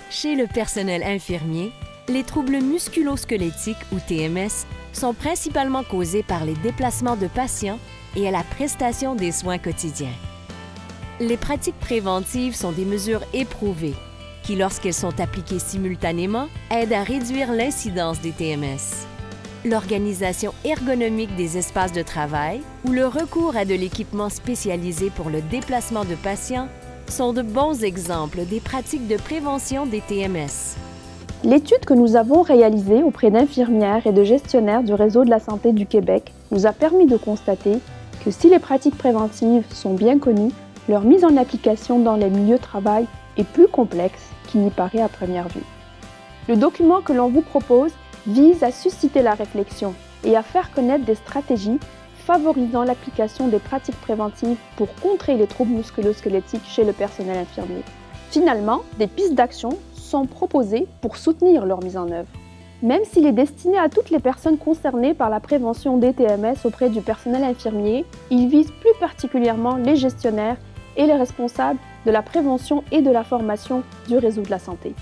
Chez le personnel infirmier, les troubles musculo-squelettiques ou TMS sont principalement causés par les déplacements de patients et à la prestation des soins quotidiens. Les pratiques préventives sont des mesures éprouvées qui, lorsqu'elles sont appliquées simultanément, aident à réduire l'incidence des TMS. L'organisation ergonomique des espaces de travail ou le recours à de l'équipement spécialisé pour le déplacement de patients sont de bons exemples des pratiques de prévention des TMS. L'étude que nous avons réalisée auprès d'infirmières et de gestionnaires du réseau de la santé du Québec nous a permis de constater que si les pratiques préventives sont bien connues, leur mise en application dans les milieux de travail est plus complexe qu'il n'y paraît à première vue. Le document que l'on vous propose vise à susciter la réflexion et à faire connaître des stratégies favorisant l'application des pratiques préventives pour contrer les troubles musculo-squelettiques chez le personnel infirmier. Finalement, des pistes d'action sont proposées pour soutenir leur mise en œuvre. Même s'il est destiné à toutes les personnes concernées par la prévention des TMS auprès du personnel infirmier, il vise plus particulièrement les gestionnaires et les responsables de la prévention et de la formation du réseau de la santé.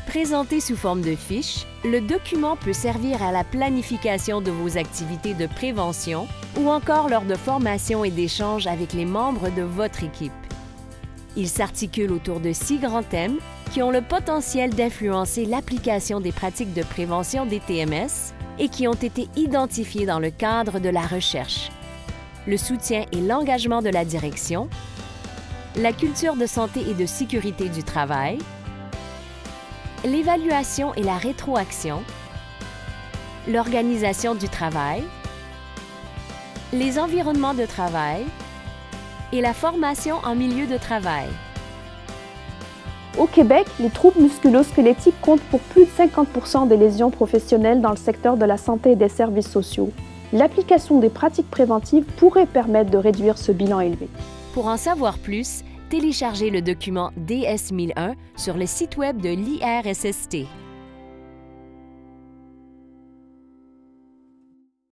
Présenté sous forme de fiche, le document peut servir à la planification de vos activités de prévention ou encore lors de formations et d'échanges avec les membres de votre équipe. Il s'articule autour de 6 grands thèmes qui ont le potentiel d'influencer l'application des pratiques de prévention des TMS et qui ont été identifiés dans le cadre de la recherche. Le soutien et l'engagement de la direction, la culture de santé et de sécurité du travail, l'évaluation et la rétroaction, l'organisation du travail, les environnements de travail et la formation en milieu de travail. Au Québec, les troubles musculo-squelettiques comptent pour plus de 50% des lésions professionnelles dans le secteur de la santé et des services sociaux. L'application des pratiques préventives pourrait permettre de réduire ce bilan élevé. Pour en savoir plus, téléchargez le document DS-1001 sur le site web de l'IRSST.